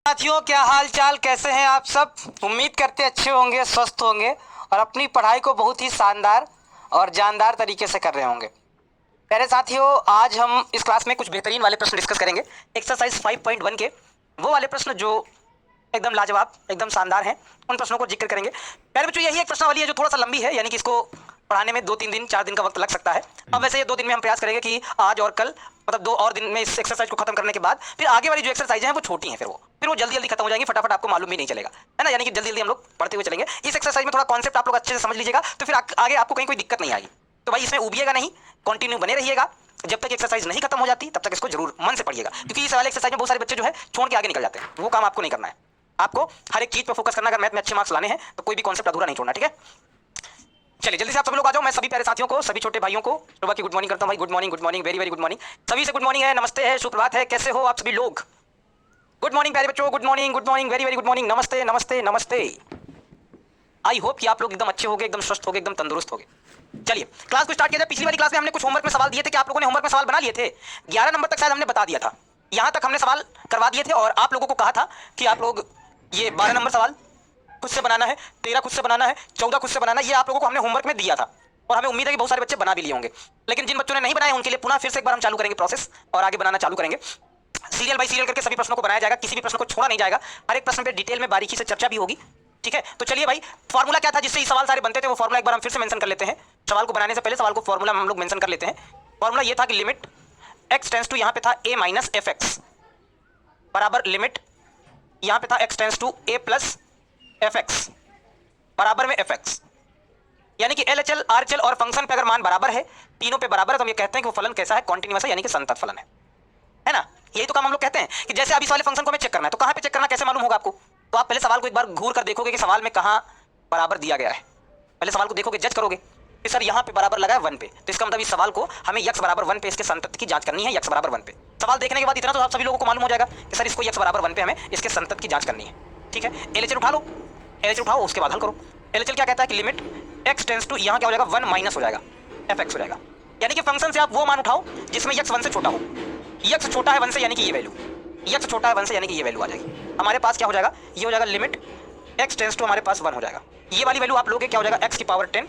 साथियों, क्या हाल चाल, कैसे हैं आप सब। उम्मीद करते अच्छे होंगे, स्वस्थ होंगे और अपनी पढ़ाई को बहुत ही शानदार और जानदार तरीके से कर रहे होंगे। प्यारे साथियों, आज हम इस क्लास में कुछ बेहतरीन वाले प्रश्न डिस्कस करेंगे। एक्सरसाइज 5.1 के वो वाले प्रश्न जो एकदम लाजवाब, एकदम शानदार हैं, उन प्रश्नों को जिक्र करेंगे। प्यारे बच्चों, यही एक प्रश्नावली है जो थोड़ा सा लंबी है, यानी कि इसको पढ़ाने में 2-3 दिन 4 दिन का वक्त लग सकता है। अब वैसे ये 2 दिन में हम प्रयास करेंगे कि आज और कल, मतलब 2 और दिन में इस एक्सरसाइज को खत्म करने के बाद फिर आगे वाली जो एक्सरसाइज है वो छोटी है, फिर वो जल्दी जल्दी खत्म हो जाएंगी, फटाफट, आपको मालूम भी नहीं चलेगा, है ना। यानी कि जल्दी जल्दी हम लोग पढ़ते हुए चलेंगे। इस एक्सरसाइज में थोड़ा कॉन्सेप्ट आप लोग अच्छे से समझ लीजिएगा, तो फिर आगे आपको कहीं कोई दिक्कत नहीं आएगी। तो भाई इसमें उबिएगा नहीं, कंटिन्यू बने रहिएगा। जब तक एक्सरसाइज नहीं खत्म हो जाती तब तक इसको जरूर मन से पढ़िएगा, क्योंकि इस वाले एक्सरसाइज में बहुत सारे बच्चे जो है छोड़ के आगे निकल जाते हैं। वो काम आपको नहीं करना है, आपको हर एक चीज पर फोकस करना। अगर मैथ में अच्छे मार्क्स लाने हैं तो कोई भी कॉन्सेप्ट अधूरा नहीं छोड़ना, ठीक है। चलिए जल्दी से आप सब लोग आ जाओ। मैं सभी प्यारे साथियों को, सभी छोटे भाइयों को सुबह की गुड मॉर्निंग करता हूँ भाई। Good morning, very very good morning. सभी से गुड मॉर्निंग है, नमस्ते है, सुप्रभात है, कैसे हो आप सभी लोग। गुड मॉर्निंग प्यारे बच्चों, good morning, very very good morning, नमस्ते नमस्ते नमस्ते। आई होप कि आप लोग एकदम अच्छे होगे, एकदम स्वस्थ होगे, एकदम तंदुरुस्त होगे। चलिए क्लास को स्टार्ट किया जाए। पिछली वाली क्लास में हमने कुछ होमवर्क में सवाल दिए थे कि आप लोगों ने होमवर्क में सवाल बना लिए थे। 11 नंबर तक शायद हमने बता दिया था, यहां तक हमने सवाल करवा दिए थे और आप लोगों को कहा था कि आप लोग ये 12 नंबर सवाल खुद से बनाना है, 13 खुद से बनाना है, 14 खुद से बनाना है। ये आप लोगों को हमने होमवर्क में दिया था और हमें उम्मीद है कि बहुत सारे बच्चे बना भी लिए होंगे। लेकिन जिन बच्चों ने नहीं बनाए उनके लिए पुनः फिर से एक बार हम चालू करेंगे प्रोसेस और आगे बनाना चालू करेंगे। सीरियल बाय सीरियल करके सभी प्रश्नों को बनाया जाएगा, किसी भी प्रश्न को छोड़ा नहीं जाएगा। हर एक प्रश्न पे डिटेल में बारीकी से चर्चा भी होगी, ठीक है। तो चलिए भाई, फॉर्मूला क्या था जिससे ये सवाल सारे बनते थे, वो फॉर्मूला एक बार हम फिर से मेंशन कर लेते हैं। सवाल को बनाने से पहले सवाल को फॉर्मूला हम लोग मेंशन कर लेते हैं। फॉर्मूला ये था कि लिमिट x टेंस टू, यहाँ पे था a माइनस एफ एक्स, बराबर लिमिट यहाँ पे था x tends to a plus F X, बराबर में एफ एक्स। यानी कि LHL, RHL और फंक्शन पे अगर मान बराबर है, तीनों पे बराबर है, तो हम ये कहते हैं कि वो फलन कैसा है, कॉन्टिन्यूअस है, यानी कि संतत फलन है ना। यही तो काम हम लोग कहते हैं कि जैसे अभी इस वाले फंक्शन को हमें चेक करना है, तो कहां पे चेक करना, कैसे मालूम होगा आपको। तो आप पहले सवाल को एक बार घूर कर देखोगे कि सवाल में कहां बराबर दिया गया है। पहले सवाल को देखोगे, जज करोगे कि सर यहाँ पे बराबर लगा है 1 पे, तो इसका मतलब इस सवाल को हमें x बराबर 1 पे इसके संतत की जांच करनी है। x बराबर 1 पे सवाल देखने के बाद इतना तो आप सभी लोगों को मालूम हो जाएगा कि सर इसको x बराबर 1 पे हमें इसके संतत की जांच करनी है, ठीक है। LHL उठा लो, LHL उठाओ, उसके बाद हल करो। LHL क्या कहता है कि लिमिट x टेंस टू, यहाँ क्या हो जाएगा, 1 माइनस हो जाएगा एफ एक्स हो जाएगा। यानी कि फंक्शन से आप वो मान उठाओ जिसमें x 1 से छोटा हो। x छोटा है 1 से, यानी कि ये वैल्यू, x छोटा है 1 से, यानी कि ये वैल्यू आ जाएगी। हमारे पास क्या हो जाएगा, ये हो जाएगा लिमिट x टेंस टू, हमारे पास 1 हो जाएगा। ये वाली वैल्यू आप लोगे, क्या हो जाएगा, x की पावर 10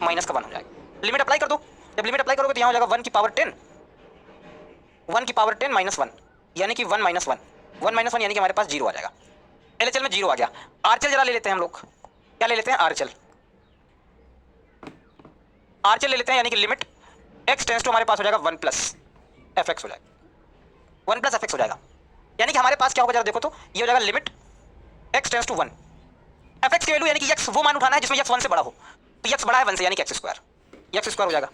माइनस का 1 हो जाएगा। लिमिट अप्लाई कर दो, जब लिमिट अप्लाई करोगे तो यहाँ हो जाएगा 1 की पावर 10, 1 की पावर 10 माइनस 1, यानी कि 1 माइनस 1, 1 माइनस 1, यानी कि हमारे पास 0 आ जाएगा। LHL में 0 आ गया। RHL जरा ले लेते हैं हम लोग, क्या ले लेते हैं, RHL ले लेते हैं। यानी कि लिमिट x टेंस टू हमारे पास हो जाएगा 1 प्लस एफ एक्स हो जाएगा, 1 प्लस एफ एक्स हो जाएगा। यानी कि हमारे पास क्या होगा, जरा देखो तो, ये हो जाएगा limit x tends to 1 F X की वैल्यू, यानी कि x वो मान उठाना है जिसमें x 1 से बड़ा हो। तो x बड़ा है 1 से, यानी कि x स्क्वायर, x स्क्वायर हो जाएगा।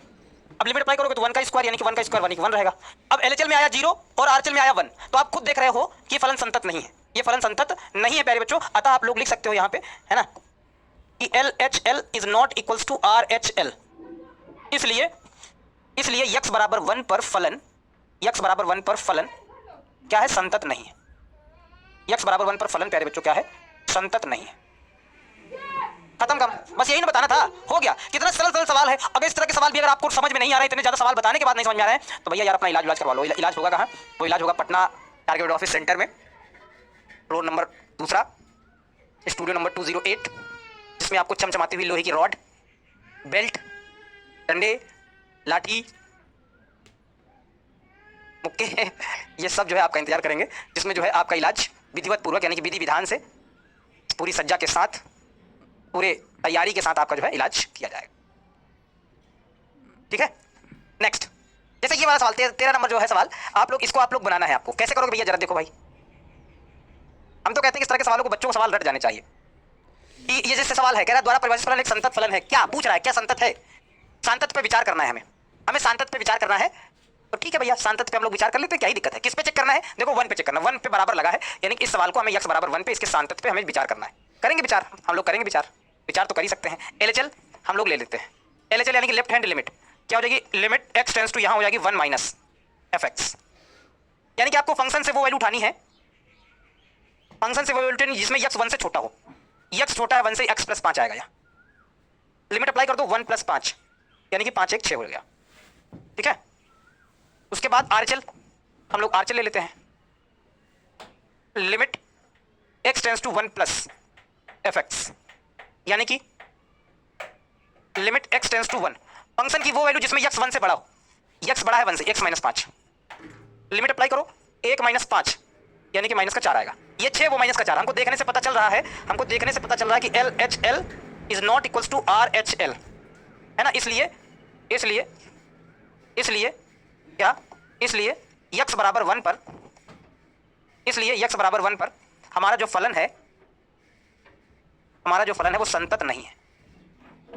अब लिमिट अप्लाई करोगे तो 1 का स्क्वायर, यानी कि 1 का स्क्वायर 1 रहेगा। अब LHL में आया 0 और RHL में आया 1, तो आप खुद देख रहे हो कि फलन संतत नहीं है, ये फलन संतत नहीं है प्यारे बच्चों। अतः आप लोग लिख सकते हो यहाँ पे, है ना, कि LHL is not equals to RHL। इसलिए x बराबर 1 पर फलन, x बराबर 1 पर फलन क्या है, संतत नहीं है। x बराबर 1 पर फलन प्यारे बच्चों क्या है, संतत नहीं है। खत्म काम, बस यही ना बताना था, हो गया। कितना सरल सरल सवाल है। अगर इस तरह के सवाल भी अगर आपको समझ में नहीं आ रहे, इतने ज्यादा सवाल बताने के बाद नहीं समझ में आ रहे हैं, तो भैया यार अपना इलाज करवा लो। इलाज होगा कहाँ, वो इलाज होगा पटना टारगेट ऑफिस सेंटर में, फ्लोर नंबर 2, स्टूडियो नंबर 208, जिसमें आपको चमचमाती हुई लोहे की रॉड, बेल्ट, डंडे, लाठी, मुक्के ये सब जो है आपका इंतजार करेंगे, जिसमें जो है आपका इलाज विधिवत पूर्वक, यानी कि विधि विधान से, पूरी सज्जा के साथ, पूरे तैयारी के साथ आपका जो है इलाज किया जाएगा, ठीक है। नेक्स्ट, जैसे ये वाला सवाल 13 नंबर जो है सवाल, आप लोग इसको आप लोग बनाना है। आपको कैसे करोगे भैया, जरा देखो भाई। हम तो कहते हैं कि इस तरह के सवालों को बच्चों को सवाल रट जाने चाहिए। कि ये जैसे सवाल है, कह रहा है द्वारा परिभाषित फलन एक संतत फलन है, क्या पूछ रहा है, क्या संतत है, सांतत पे विचार करना है हमें सांतत पे विचार करना है। तो ठीक है भैया, सांतत पे हम लोग विचार कर लेते हैं, क्या ही दिक्कत है। किस पे चेक करना है, देखो 1 पे चेक करना, 1 पे बराबर लगा है, यानी कि इस सवाल को हमें x बराबर 1 पे इसके सांतत पे हमें विचार करना है। करेंगे विचार, हम लोग करेंगे विचार तो कर ही सकते हैं। LHL हम लोग ले लेते हैं, LHL यानी कि लेफ्ट हैंड लिमिट क्या हो जाएगी, लिमिट x टेंस टू यहाँ हो जाएगी 1 माइनस एफ एक्स। यानी कि आपको फंक्शन से वो वैल्यू उठानी है, फंक्शन से वो वैल्यू उठानी जिसमें x 1 से छोटा हो। x छोटा है 1 से, x प्लस 5 आएगा यहाँ। लिमिट अप्लाई कर दो 1 प्लस 5, यानी कि 5 1 6 हो गया, ठीक है। उसके बाद RHL हम लोग RHL ले लेते हैं, limit x tends to 1 plus F X, यानी कि limit x tends to 1, function की वो वैल्यू जिसमें x 1 से बड़ा हो, x बड़ा है 1 से, x माइनस 5, लिमिट अप्लाई करो 1 माइनस 5 यानी कि माइनस का 4 आएगा, ये 6 वो माइनस का 4, हमको देखने से पता चल रहा है कि L H L is not equals to R H L, है ना। इसलिए क्या, इसलिए x बराबर 1 पर, हमारा जो फलन है वो संतत नहीं है।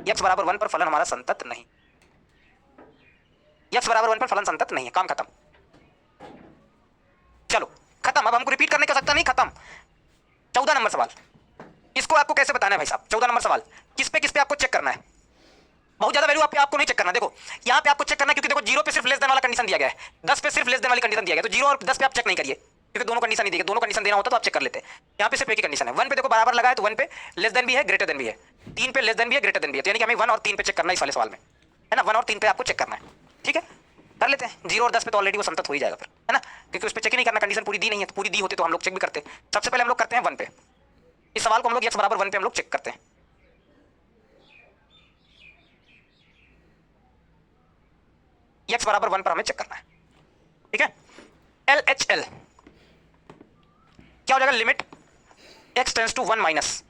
x बराबर 1 पर फलन हमारा संतत नहीं, x बराबर 1 पर फलन संतत नहीं है, काम खत्म। चलो खत्म, अब हमको रिपीट करने की आवश्यकता नहीं, खत्म। 14 नंबर सवाल, इसको आपको कैसे बताना है भाई साहब। 14 नंबर सवाल, किस पे आपको चेक करना है, बहुत ज्यादा वैल्यू आपको नहीं चेक करना। देखो यहाँ पे आपको चेक करना है, क्योंकि देखो 0 पे सिर्फ लेस देन वाला कंडीशन दिया गया है, 10 पे सिर्फ लेस देन वाली कंडीशन दिया गया है, तो 0 और 10 पे आप चेक नहीं करिए, क्योंकि दोनों कंडीशन नहीं दी गई, दोनों कंडीशन देना होता तो आप चेक कर लेते। यहाँ पे सिर्फ एक ही कंडीशन है, 1 पे देखो बराबर लगा है, तो 1 पे लेस देन भी है, ग्रेटर देन भी है, 3 पे लेस देन भी है, ग्रेटर देन भी है, तो यानी कि हमें 1 और 3 पे चेक करना है इस वाले सवाल में, है ना। 1 और 3 पे आपको चेक करना है, ठीक है, कर लेते हैं। 0 और 10 पे तो ऑलरेडी वो संतत हो ही जाएगा फिर, है ना, क्योंकि उस पर चेक ही नहीं करना, कंडीशन पूरी दी नहीं है, तो पूरी दी होती तो हम लोग चेक भी करते। सबसे पहले हम लोग करते हैं 1 पे, इस सवाल को हम लोग x बराबर 1 पे हम लोग चेक करते हैं। x बराबर 1 पर हमें चेक करना है, ठीक है। एल एच एल क्या हो जाएगा, limit x tends to 1 minus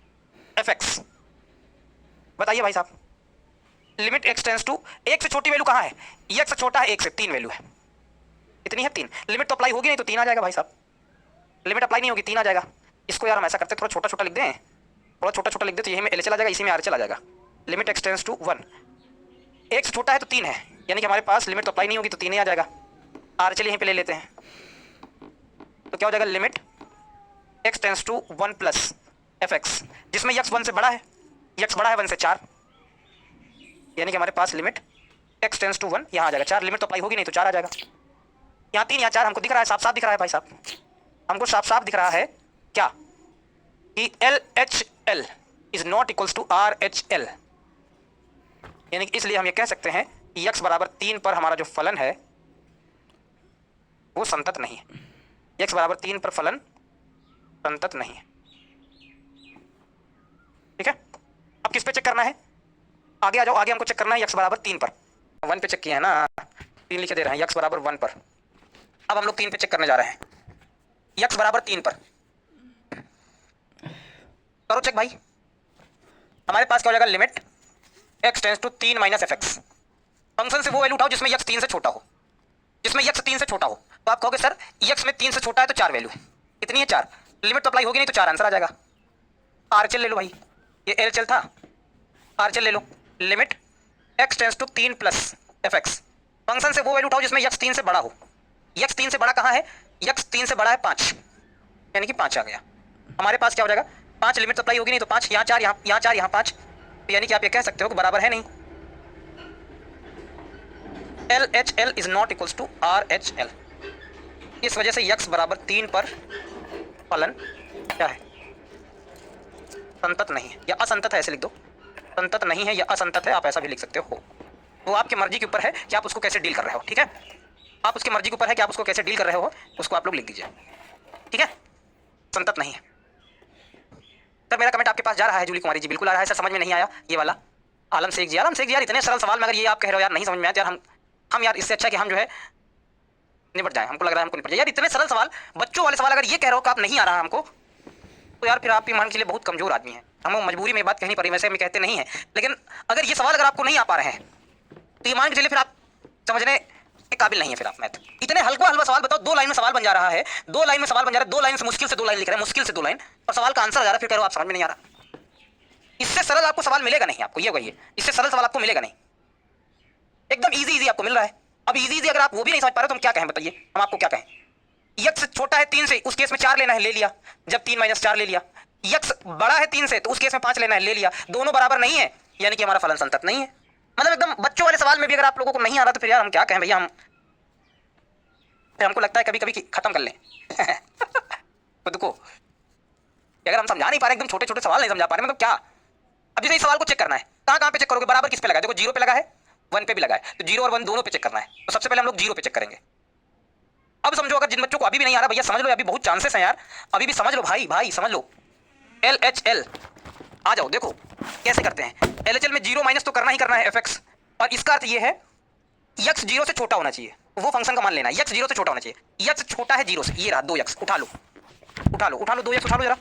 F X, बताइए भाई साहब, लिमिट x टेंस टू, एक से छोटी वैल्यू कहाँ है, x से छोटा है 1 से, 3 वैल्यू है, इतनी है 3, लिमिट तो अप्लाई होगी नहीं तो 3 आ जाएगा भाई साहब, लिमिट अप्लाई नहीं होगी 3 आ जाएगा। इसको यार हम ऐसा करते हैं, थोड़ा छोटा छोटा लिख दें, थोड़ा छोटा छोटा लिख दे, तो यही में एल चला जाएगा, इसी में आर चला जाएगा। लिमिट x टेंस टू 1, 1 से छोटा है तो 3 है, यानी कि हमारे पास लिमिट तो अप्लाई नहीं होगी तो 3 ही आ जाएगा। आर चलिए यहीं पे ले लेते हैं, तो क्या हो जाएगा, limit x tends to 1 plus F X, जिसमें x 1 से बड़ा है, x बड़ा है 1 से 4, यानी कि हमारे पास लिमिट x टेंस टू 1 यहाँ आ जाएगा 4, लिमिट तो अप्लाई होगी नहीं तो 4 आ जाएगा। यहाँ 3 यहाँ 4 हमको दिख रहा है, साफ साफ दिख रहा है भाई साहब, हमको साफ साफ दिख रहा है क्या, कि L H L is not equals to R H L, यानी कि इसलिए हम ये कह सकते हैं कि x बराबर 3 पर हमारा जो फलन है वो संतत नहीं है, x बराबर 3 पर फलन संतत नहीं है, ठीक है। अब किस पे चेक करना है, आगे आ जाओ, आगे हमको चेक करना है x बराबर 3 पर, 1 पे चेक किया है ना, 3 लिखे दे रहे हैं, x बराबर 1 पर, अब हम लोग 3 पे चेक करने जा रहे हैं, x बराबर 3 पर करो चेक भाई। हमारे पास क्या हो जाएगा, limit x tends to 3 minus F x, function से वो वैल्यू उठाओ जिसमें x 3 से छोटा हो, जिसमें x 3 से छोटा हो, तो आप कहोगे सर x में 3 से छोटा है तो 4 वैल्यू है, कितनी है 4, लिमिट तो अप्लाई होगी नहीं तो 4 आंसर आ जाएगा। आर चल ले लो भाई, ये एल चल था, आर चल ले लो, limit x tends to 3 plus F x, function से वो वैल्यू उठाओ जिसमें x 3 से बड़ा हो, x 3 से बड़ा कहाँ है, x 3 से बड़ा है 5, यानी कि 5 आ गया। हमारे पास क्या हो जाएगा, 5, लिमिट तो अप्लाई होगी नहीं तो 5, यहाँ 4 यहाँ 4 यहाँ 5, तो यानी कि आप ये कह सकते हो कि बराबर है नहीं, L H L is not equals to R H L, इस वजह से x बराबर 3 पर फलन क्या है, संतत नहीं है या असंतत है, ऐसे लिख दो, संतत नहीं है या असंतत है, आप ऐसा भी लिख सकते हो, वो आपकी मर्जी के ऊपर है कि आप उसको कैसे डील कर रहे हो, ठीक है, आप उसकी मर्जी के ऊपर है कि आप उसको कैसे डील कर रहे हो, उसको आप लोग लिख दीजिए, ठीक है, संतत नहीं है। सर मेरा कमेंट आपके पास जा रहा है, जूली कुमारी जी बिल्कुल आ रहा है, सर समझ में नहीं आया ये वाला, आलम शेख जी यार इतने सरल सवाल में अगर ये आप कह रहे हो यार नहीं समझ में आया, यार हम यार इससे अच्छा कि हम जो है निपट जाए, हमको लग रहा है हमको निपट जाए यार, इतने सरल सवाल, बच्चों वाले सवाल अगर ये कह रहे हो कि आप नहीं आ रहा हमको, तो यार फिर आप ईमान के लिए बहुत कमजोर आदमी है, हमें मजबूरी में बात कहनी पड़ी, वैसे हमें कहते नहीं है, लेकिन अगर ये सवाल अगर आपको नहीं आ पा रहे हैं तो ईमान के लिए फिर आप समझने के काबिल नहीं है, फिर आप मैथ, इतने हल्का हल्का सवाल बताओ, 2 लाइन में सवाल बन जा रहा है, 2 लाइन में सवाल बन जा रहा है, 2 लाइन से मुश्किल से 2 लाइन लिख रहे हैं, मुश्किल से 2 लाइन, और सवाल का आंसर आ जा रहा है, फिर कह रहे हो आप समझ में नहीं आ रहा, इससे सरल आपको सवाल मिलेगा नहीं, आपको ये कहिए, इससे सरल सवाल आपको मिलेगा नहीं, एकदम इजी आपको मिल रहा है। अब इजी अगर आप वो भी नहीं समझ पा रहे तो हम क्या कहें, बताइए हम आपको क्या कहें, x छोटा है 3 से, उस केस में 4 लेना है, ले लिया, जब 3 माइनस 4 ले लिया, x बड़ा है 3 से तो उस केस में 5 लेना है, ले लिया, दोनों बराबर नहीं है, यानी कि हमारा फलन संतत नहीं है। मतलब एकदम बच्चों वाले सवाल में भी अगर आप लोगों को नहीं आ रहा तो फिर यार हम क्या कहें भैया, हम हमको लगता है कभी कभी खत्म कर लें खुद को, अगर हम समझा नहीं पा रहे, एकदम छोटे छोटे सवाल नहीं समझा पा रहे, मतलब क्या। अब जैसे इस सवाल को चेक करना है, कहाँ पे चेक करोगे, बराबर किस पे लगा है, देखो 0 पे लगा है, 1 पे भी लगा है, तो 0 और 1 दोनों पे चेक करना है, तो सबसे पहले हम लोग 0 पे चेक करेंगे। अब समझो अगर जिन बच्चों को अभी भी नहीं आ रहा भैया समझ लो, अभी बहुत चांसेस हैं यार, अभी भी समझ लो भाई समझ लो, LHL आ जाओ, देखो कैसे करते हैं। LHL में जीरो माइनस तो करना ही करना है fx, और इसका अर्थ ये है x जीरो से छोटा होना चाहिए, वो फंक्शन का मान लेना है x जीरो से छोटा होना चाहिए। x छोटा है जीरो से, ये रहा 2x, उठा लो उठा लो उठा लो 2x उठा लो जरा,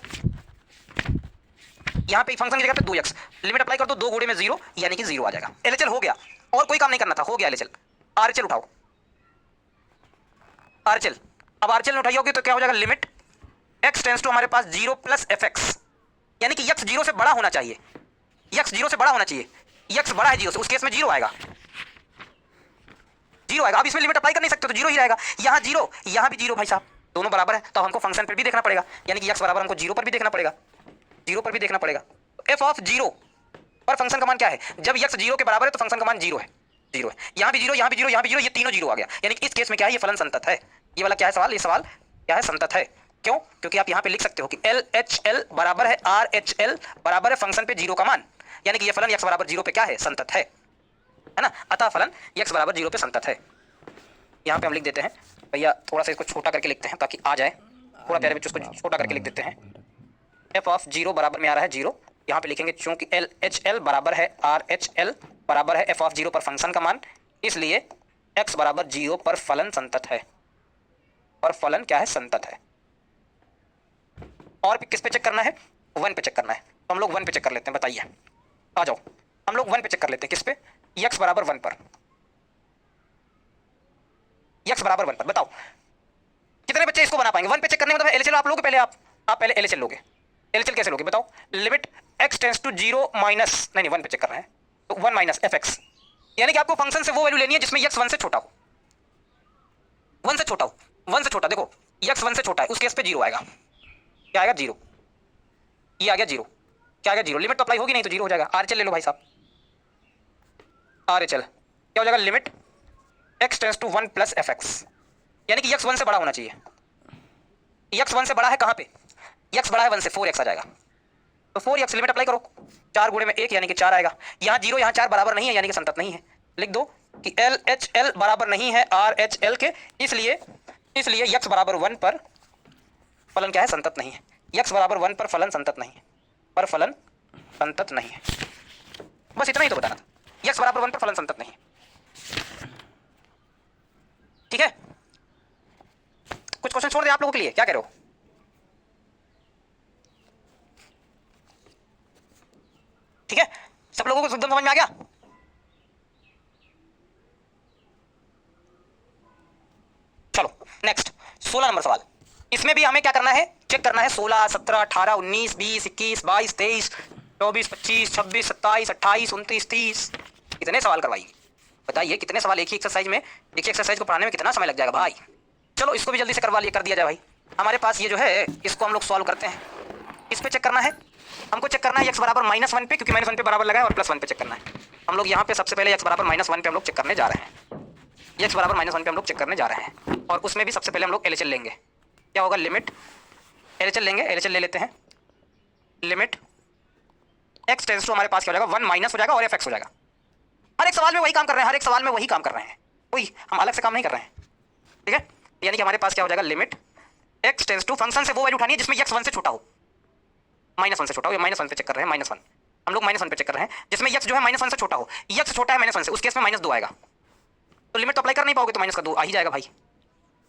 यहाँ पे फंक्शन की जगह पे 2x, लिमिट अप्लाई कर दो, 2 गुणे में 0 यानी कि 0 आ जाएगा। LHL हो गया, और कोई काम नहीं करना था, हो गया LHL। RHL उठाओ, RHL, अब RHL में उठाइयोगे तो क्या हो जाएगा, लिमिट x टेंस टू हमारे पास 0 प्लस fx, यानी कि x जीरो से बड़ा होना चाहिए, x जीरो से बड़ा होना चाहिए, x बड़ा है जीरो से, उस केस में 0 आएगा, 0 आएगा। अब इसमें लिमिट अप्लाई कर नहीं सकते तो 0 ही रहेगा, यहाँ 0 यहाँ भी 0 भाई साहब, दोनों बराबर है, तो हमको फंक्शन पर भी देखना पड़ेगा, यानी कि x बराबर हमको 0 पर भी देखना पड़ेगा, 0 पर भी देखना पड़ेगा। f ऑफ 0 पर फंक्शन का मान क्या है, जब x 0 के बराबर है तो फंक्शन का मान 0 है, 0 है, यहाँ भी 0 यहाँ भी 0 यहाँ भी 0, ये तीनों 0 आ गया, यानी कि इस केस में क्या है, ये फलन संतत है। ये वाला क्या है सवाल, ये सवाल क्या है, संतत है। क्यों, क्योंकि आप यहाँ पे लिख सकते हो कि LHL बराबर है RHL बराबर है फंक्शन पे 0 का मान, यानी कि ये फलन x बराबर 0 पे क्या है, संतत है ना, अतः फलन x बराबर 0 पे संतत है। यहाँ पे हम लिख देते हैं भैया, थोड़ा सा इसको छोटा करके लिखते हैं ताकि आ जाए, थोड़ा प्यारे बच्चों इसको छोटा करके लिख देते हैं। f ऑफ 0 बराबर में आ रहा है 0, यहाँ पे लिखेंगे चूंकि LHL बराबर है RHL बराबर है f ऑफ 0 पर फंक्शन का मान, इसलिए x बराबर 0 पर फलन संतत है, और फलन क्या है, संतत है। और किस पे चेक करना है, 1 पे चेक करना है, तो हम लोग 1 पे चेक कर लेते हैं, बताइए आ जाओ, हम लोग 1 पे चेक कर लेते हैं, किस पे, x बराबर 1 पर, x बराबर 1 पर, बताओ कितने बच्चे इसको बना पाएंगे। 1 पे चेक करने में मतलब LHL आप लोगे पहले, आप पहले LHL लोगे, LHL कैसे लोगे बताओ, limit x tends to 0 minus, नहीं 1 पे चेक कर रहे हैं, तो 1 माइनस fx, यानी कि आपको फंक्शन से वो वैल्यू लेनी है जिसमें x 1 से छोटा हो, 1 से छोटा हो, 1 से छोटा, देखो x 1 से छोटा है, उस केस पे 0 आएगा, क्या आएगा 0, ये आ गया 0, क्या आ गया 0, लिमिट तो अप्लाई होगी नहीं तो 0 हो जाएगा। RHL ले लो भाई साहब, RHL क्या हो जाएगा, limit x tends to 1 plus fx, यानी कि x 1 से बड़ा होना चाहिए, x 1 से बड़ा है कहाँ पे, x बड़ा है 1 से, 4x आ जाएगा, तो 4x लिमिट अप्लाई करो, 4 गुणे में 1 यानी कि 4 आएगा, यहाँ 0 यहाँ 4 बराबर नहीं है, यानी कि संतत नहीं है, लिख दो कि LHL बराबर नहीं है RHL के, इसलिए x बराबर 1 पर फलन क्या है, संतत नहीं है, x बराबर 1 पर फलन संतत नहीं है, पर फलन संतत नहीं है, बस इतना ही तो बताना था, x बराबर 1 पर फलन संतत नहीं है, ठीक है। कुछ क्वेश्चन छोड़ दे आप लोगों के लिए, क्या कह रहे हो, ठीक है, सब लोगों को एकदम समझ में आ गया। चलो नेक्स्ट 16 नंबर सवाल, इसमें भी हमें क्या करना है, चेक करना है 16, 17, 18, 19, 20, 21, 22, 23, 24, 25, 26, 27, 28, 29, 30, कितने सवाल करवाइए बताइए, कितने सवाल एक ही एक्सरसाइज में, एक ही एक्सरसाइज को पढ़ाने में कितना समय लग जाएगा भाई। चलो इसको भी जल्दी से करवा लिया, कर दिया जाए भाई। हमारे पास ये जो है इसको हम लोग सॉल्व करते हैं, इस पे चेक करना है हमको, चेक करना है x बराबर -1 पे, क्योंकि -1 पे बराबर लगा है, और +1 पे चेक करना है। हम लोग यहाँ पे सबसे पहले x बराबर -1 पे हम लोग चेक करने जा रहे हैं, x बराबर -1 पे हम लोग चेक करने जा रहे हैं, और उसमें भी सबसे पहले हम लोग LHL लेंगे, क्या होगा, लिमिट LHL लेंगे, LHL ले लेते हैं, लिमिट x टेंस टू हमारे पास क्या हो जाएगा, 1 माइनस हो जाएगा और fx हो जाएगा। हर एक सवाल में वही काम कर रहे हैं, हर एक सवाल में वही काम कर रहे हैं, कोई हम अलग से काम नहीं कर रहे हैं, ठीक है। यानी कि हमारे पास क्या हो जाएगा, limit x tends to, function से वो वैल्यू उठानी है जिसमें x 1 से छोटा हो, -1 से छोटा हो, या -1 पे चेक कर रहे हैं, -1 हम लोग -1 पे चेक कर रहे हैं, जिसमें x जो है -1 से छोटा हो, x छोटा है -1 से, उस केस में -2 आएगा, तो लिमिट तो अप्लाई कर नहीं पाओगे तो -2 आ ही जाएगा भाई।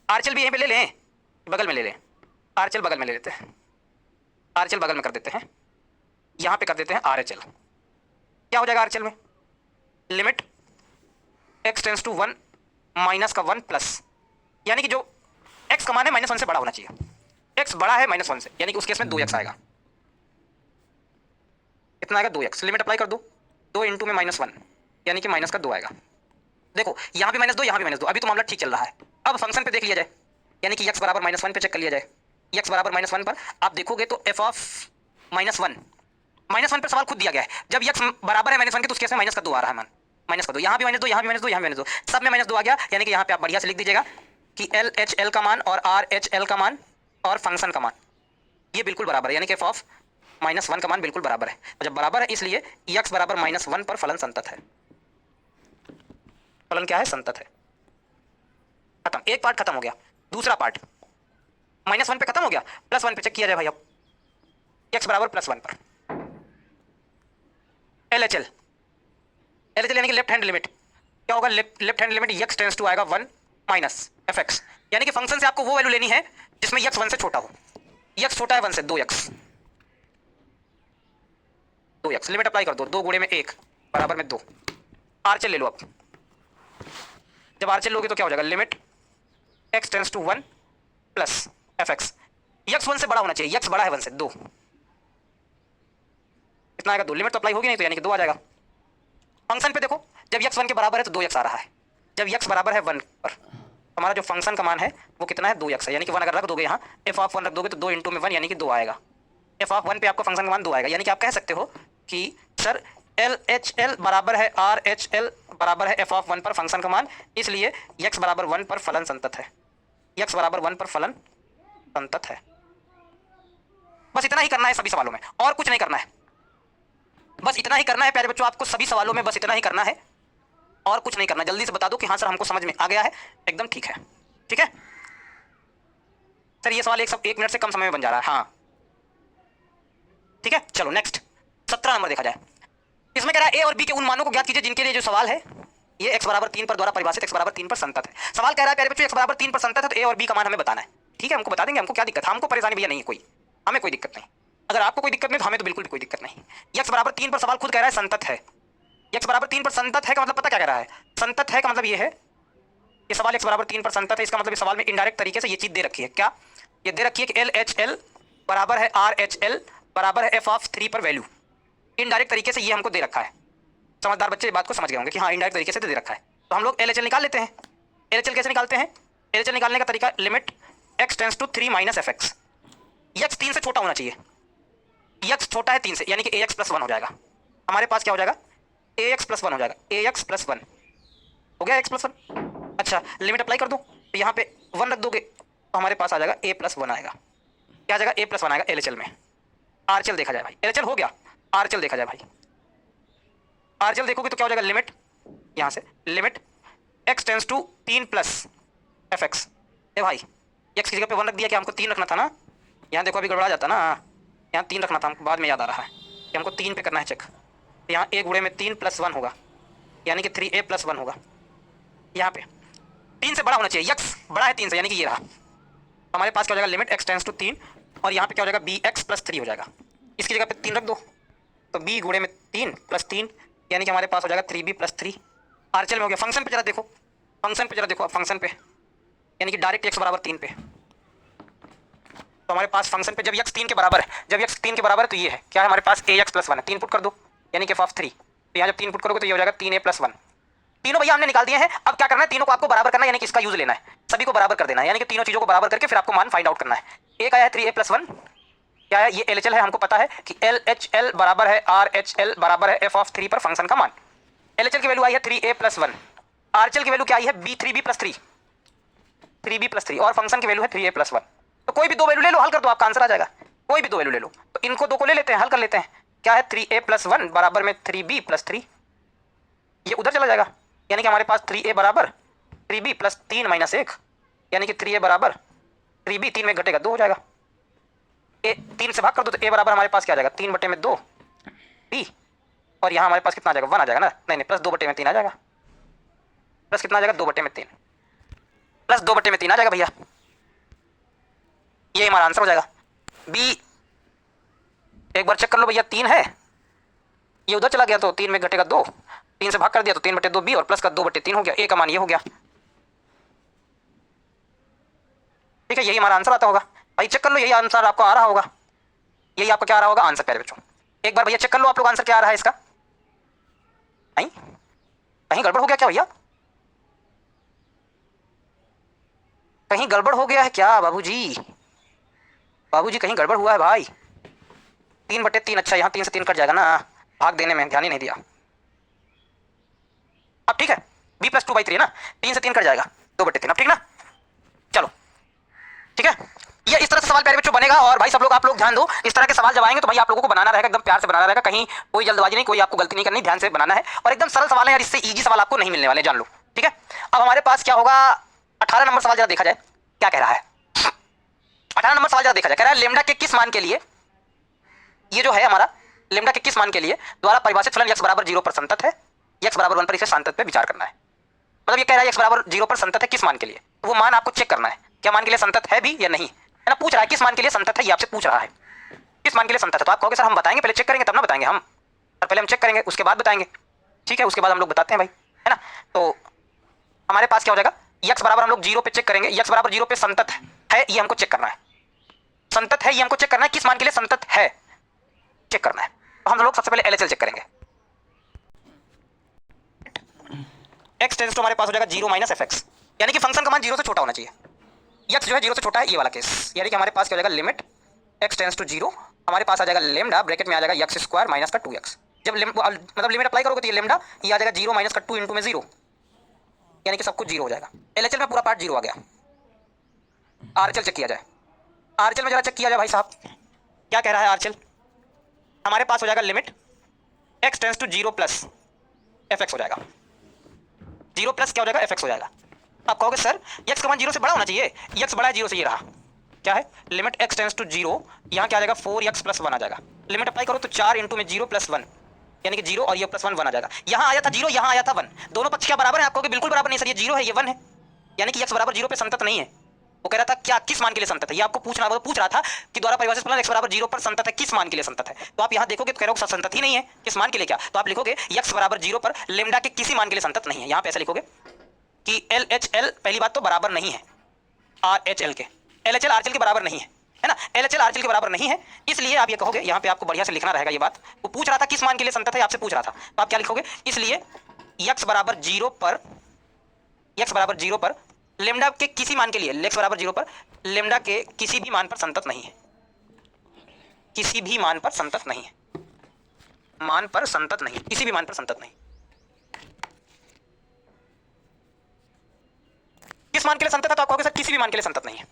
RHL भी यहीं पे ले लें, बगल में ले लें, RHL बगल में ले लेते हैं, RHL बगल में कर देते हैं, यहाँ पे कर देते हैं RHL, क्या हो जाएगा RHL में, limit x tends to 1 minus का 1 प्लस, यानी कि जो x का मान है -1 से बड़ा होना चाहिए, x बड़ा है -1 से, यानी कि उस केस में 2x आएगा, कितना आएगा 2x, लिमिट अप्लाई कर दो, 2 इंटू में -1 यानी कि -2 आएगा। देखो यहाँ भी -2 यहाँ भी -2, अभी तो मामला ठीक चल रहा है। अब फंक्शन पे देख लिया जाए, यानी कि x बराबर -1 पे चेक कर लिया जाए, x बराबर -1 पर आप देखोगे तो f ऑफ -1 पर सवाल खुद दिया गया है, जब x बराबर है -1 के तो उस केस में -2 आ रहा है मान, -2, यहाँ भी -2 यहाँ भी -2 यहाँ भी -2, सब में -2 आ गया, यानी कि यहाँ पे आप बढ़िया से लिख दीजिएगा कि LHL का मान और RHL का मान और फंक्शन का मान ये बिल्कुल बराबर है, यानी कि f ऑफ -1 का मान बिल्कुल बराबर है, और जब बराबर है इसलिए x बराबर -1 पर फलन संतत है, फलन क्या है, संतत है। खत्म, एक पार्ट खत्म हो गया, दूसरा पार्ट -1 पे खत्म हो गया, +1 पे चेक किया जाए भाई। अब x बराबर +1 पर। LHL यानी कि लेफ्ट हैंड लिमिट क्या होगा, left hand limit x tends to आएगा 1 माइनस fx, यानी कि फंक्शन से आपको वो वैल्यू लेनी है जिसमें x 1 से छोटा हो। x छोटा है 1 से, 2x, लिमिट अप्लाई कर दो, 2 गुणे में 1 बराबर में 2। आरचेल ले लो अब, जब आरचेल लोगे तो क्या हो जाएगा, limit x tends to 1 plus fx, x 1 से बड़ा होना चाहिए, x बड़ा है 1 से, 2, कितना आएगा 2, लिमिट तो अप्लाई होगी नहीं तो यानी कि 2 आ जाएगा। फंक्शन पे देखो, जब x 1 के बराबर है तो 2x आ रहा है, जब x बराबर है 1 पर हमारा जो फंक्शन का मान है वो कितना है, 2x है, यानी कि 1 अगर रख दोगे यहाँ f ऑफ 1 रख दोगे तो 2 इंटू में 1 यानी कि 2 आएगा। f ऑफ 1 पे आपका फंक्शन का मान 2 आएगा, यानी कि आप कह सकते हो कि सर LHL बराबर है RHL बराबर है f ऑफ 1 पर फंक्शन का मान, इसलिए x बराबर 1 पर फलन संतत है, x बराबर 1 पर फलन संतत है। बस इतना ही करना है सभी सवालों में, और कुछ नहीं करना है, बस इतना ही करना है प्यारे बच्चों, आपको सभी सवालों में बस इतना ही करना है और कुछ नहीं करना। जल्दी से बता दो कि हाँ सर हमको समझ में आ गया है, एकदम ठीक है, ठीक है सर, ये सवाल 1 मिनट से कम समय में बन जा रहा है, हाँ ठीक है। चलो नेक्स्ट 17 नंबर देखा जाए। इसमें कह रहा है ए और बी के उन मानों को ज्ञात कीजिए जिनके लिए जो सवाल है ये x बराबर 3 पर द्वारा परिभाषित x बराबर 3 पर संतत है। सवाल कह रहा है प्यारे बच्चों x बराबर 3 पर संतत है तो ए और बी का मान हमें बताना है, ठीक है, हमको बता देंगे, हमको क्या दिक्कत है, हमको परेशानी भैया नहीं है कोई, हमें कोई दिक्कत नहीं, अगर आपको कोई दिक्कत नहीं तो हमें तो बिल्कुल भी कोई दिक्कत नहीं। x बराबर 3 पर सवाल खुद कह रहा है संतत है, x बराबर 3 पर संतत है का मतलब पता क्या कह रहा है, संतत है का मतलब ये है, ये सवाल x बराबर 3 पर संतत है, इसका मतलब इस सवाल में इनडायरेक्ट तरीके से ये चीज दे रखी है, क्या ये दे रखी है कि LHL बराबर है RHL बराबर है f ऑफ 3 पर वैल्यू, इनडायरेक्ट तरीके से ये हमको दे रखा है। समझदार बच्चे बात को समझ गए होंगे कि हाँ इनडायरेक्ट तरीके से दे रखा है, तो हम लोग LHL निकाल लेते हैं। LHL कैसे निकालते हैं, LHL निकालने का तरीका limit x tends to 3 minus fx, x 3 से छोटा होना चाहिए, x छोटा है 3 से, यानी कि ax प्लस 1 हो जाएगा, हमारे पास क्या हो जाएगा ax प्लस 1 हो जाएगा, ax प्लस 1 हो गया, x प्लस 1। अच्छा लिमिट अप्लाई कर दो, तो यहाँ पे 1 रख दोगे तो हमारे पास आ जाएगा a प्लस 1 आएगा, क्या आ जाएगा a प्लस 1 आएगा LHL में। आरचेल देखा जाए भाई, LHL हो गया, आरचेल देखा जाए भाई, आरचेल देखोगे तो क्या हो जाएगा, लिमिट यहाँ से limit x tends to 3 plus fx, ए भाई x की जगह पे 1 रख दिया, क्या हमको 3 रखना था ना, यहाँ देखो अभी गड़बड़ा जाता ना, यहाँ 3 रखना था हमको, बाद में याद आ रहा है कि हमको 3 पे करना है चेक, तो यहाँ a गुणे में 3 प्लस 1 होगा, यानी कि 3a प्लस 1 होगा, यहाँ पे 3 से बड़ा होना चाहिए, x बड़ा है 3 से, यानी कि ये रहा, हमारे पास क्या हो जाएगा लिमिट x टेंड्स टू 3 और यहाँ पे क्या हो जाएगा bx प्लस 3 हो जाएगा, इसकी जगह पे 3 रख दो तो b गुणे में 3 प्लस 3 यानी कि हमारे पास हो जाएगा 3b प्लस 3। आरचेल में हो गया। फंक्शन पे जरा देखो, फंक्शन पे जरा देखो, अब फंक्शन पे यानी कि डायरेक्ट x बराबर 3 पे, तो हमारे पास फंक्शन पे जब x 3 के बराबर है, जब x 3 के बराबर है तो ये है क्या है हमारे पास ax प्लस 1 है, 3 पुट कर दो यानी कि f ऑफ 3, तो यहाँ जब 3 पुट करोगे तो ये हो जाएगा 3a प्लस 1। तीनों भैया हमने निकाल दिए हैं, अब क्या करना है, तीनों को आपको बराबर करना है, यानी कि इसका यूज लेना है, सभी को बराबर कर देना है, यानी कि तीनों चीजों को बराबर करके फिर आपको मान फाइंड आउट करना है। एक आया है 3a प्लस 1, क्या है ये LHL है, हमको पता है कि LHL बराबर है RHL बराबर है f ऑफ 3 पर फंक्शन का मान। LHL की वैल्यू आई है 3a प्लस 1, RHL की वैल्यू क्या आई है b3b प्लस 3, 3b प्लस 3 और फंक्शन की वैल्यू है 3a प्लस 1। तो कोई भी दो वैल्यू ले लो, हल कर दो, आपका आंसर आ जाएगा, कोई भी दो वैल्यू ले लो, तो इनको दो को ले लेते हैं, हल कर लेते हैं, क्या है 3a प्लस 1 बराबर में 3b प्लस 3, ये उधर चला जाएगा, यानी कि हमारे पास 3a बराबर 3b प्लस 3 माइनस 1, यानी कि 3a बराबर 3b, 3 में घटेगा 2 हो जाएगा, ए 3 से भाग कर दो तो a बराबर हमारे पास क्या आ जाएगा 3 बटे में 2 b, और यहाँ हमारे पास कितना आ जाएगा 1 आ जाएगा ना, नहीं प्लस 2 बटे में 3 आ जाएगा, प्लस कितना आ जाएगा 2 बटे में 3, प्लस 2 बटे में 3 आ जाएगा भैया, ये हमारा आंसर हो जाएगा। b एक बार चेक कर लो भैया, 3 है, ये उधर चला गया तो 3 में घटेगा 2, 3 से भाग कर दिया तो 3 बटे 2 b और प्लस का 2 बटे 3 हो गया, a का मान ये हो गया, ठीक है, यही हमारा आंसर आता होगा भाई, चेक कर लो, यही आंसर आपको आ रहा होगा, यही आपका क्या आ रहा होगा आंसर प्यारे बच्चों, एक बार भैया चेक कर लो आप लोग आंसर क्या आ रहा है इसका, नहीं कहीं गड़बड़ हो गया क्या भैया, कहीं गड़बड़ हो गया है क्या बाबूजी, बाबूजी कहीं गड़बड़ हुआ है भाई, 3 बटे 3, अच्छा यहाँ 3 से 3 कट जाएगा ना, भाग देने में ध्यान ही नहीं दिया, अब ठीक है b प्लस 2/3 है ना, 3 से 3 कट जाएगा 2 बटे 3, अब ठीक ना, चलो ठीक है, ये इस तरह से सवाल प्यारे बच्चों बनेगा। और भाई सब लोग आप लोग ध्यान दो, इस तरह के सवाल जब आएंगे तो भाई आप लोगों को बनाना रहेगा, एकदम प्यार से बनाना रहेगा, कहीं कोई जल्दबाजी नहीं, कोई आपको गलती नहीं करनी, ध्यान से बनाना है, और एकदम सरल सवाल है यार, इससे इजी सवाल आपको नहीं मिलने वाले, जान लो, ठीक है। अब हमारे पास क्या होगा 18 नंबर सवाल, जरा देखा जाए क्या कह रहा है, 18 नंबर सवाल जरा देखा जाए, कह रहा है लेमडा के किस मान के लिए ये जो है हमारा लेमडा के किस मान के लिए द्वारा परिभाषित फलन x बराबर 0 पर संतत है, x बराबर 1 पर इसे संतत पे विचार करना है। मतलब ये कह रहा है x बराबर 0 पर संतत है किस मान के लिए, तो वो मान आपको चेक करना है क्या मान के लिए संतत है भी या नहीं, है ना। पूछ रहा है किस मान के लिए संतत है, ये आपसे पूछ रहा है किस मान के लिए संतत है। तो आप कहोगे सर हम बताएंगे, पहले चेक करेंगे तब ना बताएंगे हम, सर पहले हम चेक करेंगे उसके बाद बताएंगे, ठीक है। उसके बाद हम लोग बताते हैं भाई, है ना। तो हमारे पास क्या हो जाएगा, x बराबर हम लोग 0 पे चेक करेंगे, x बराबर 0 पे संतत है ये हमको चेक करना है, संतत है ये हमको चेक करना है, किस मान के लिए संतत है चेक करना है। तो हम लोग सबसे पहले LHL चेक करेंगे। x टेंस टू हमारे पास हो जाएगा 0 माइनस fx, यानी कि फंक्शन का मान 0 से छोटा होना चाहिए। x जो है 0 से छोटा है, ये वाला केस, यानी कि हमारे पास क्या हो जाएगा लिमिट x टेंस टू 0, हमारे पास आ जाएगा लेमडा ब्रैकेट में आ जाएगा x स्क्वायर माइनस का 2x। जब मतलब लिमिट अप्लाई करोगे तो ये लेमडा ये आ जाएगा 0 माइनस का 2 इंटू में 0, यानी कि सब कुछ 0 हो जाएगा। LHL में पूरा पार्ट 0 आ गया। RHL चेक किया जाए, RHL में जरा चेक किया जाए भाई साहब क्या कह रहा है RHL। हमारे पास हो जाएगा limit x tends to 0 plus fx हो जाएगा, 0 प्लस क्या हो जाएगा fx हो जाएगा। आप कहोगे सर x का मान 0 से बड़ा होना चाहिए, x बड़ा है 0 से, ये रहा क्या है लिमिट x टेंस टू 0, यहाँ क्या आ जाएगा 4x प्लस 1 आ जाएगा। लिमिट अप्लाई करो तो 4 इंटू में 0 प्लस 1, यानी कि 0 और ये प्लस 1 1 आ जाएगा। यहाँ आया था 0, यहाँ आया था 1, दोनों पक्ष क्या बराबर है, आप कहोगे बिल्कुल बराबर नहीं सर, ये 0 है ये 1 है, यानी कि x बराबर 0 पे संतत नहीं है। वो कह रहा था क्या किस मान के लिए संतत है, ये आपको पूछ रहा था कि द्वारा परिभाषित फलन x बराबर 0 पर संतत है किस मान के लिए संतत है। तो आप यहाँ देखोगे तो कह रहे हो संतत ही नहीं है, किस मान के लिए क्या, तो आप लिखोगे x बराबर 0 पर लेमडा के किसी मान के लिए संतत नहीं है। यहाँ पे ऐसा लिखोगे कि LHL पहली बात तो बराबर नहीं है RHL के, LHL RHL के बराबर नहीं है ना, LHL RHL के बराबर नहीं है, इसलिए आप ये कहोगे, यहाँ पे आपको बढ़िया से लिखना रहेगा ये बात। वो पूछ रहा था किस मान के लिए संतत है, आपसे पूछ रहा था, तो आप क्या लिखोगे, इसलिए x बराबर 0 पर लेमडा के किसी मान के लिए, x बराबर 0 पर लेमडा के किसी भी मान पर संतत नहीं है, किसी भी मान पर संतत नहीं है, मान पर संतत नहीं, किसी भी मान पर संतत नहीं। किस मान के लिए संतत है, तो आप कहोगे सर किसी भी मान के लिए संतत नहीं है।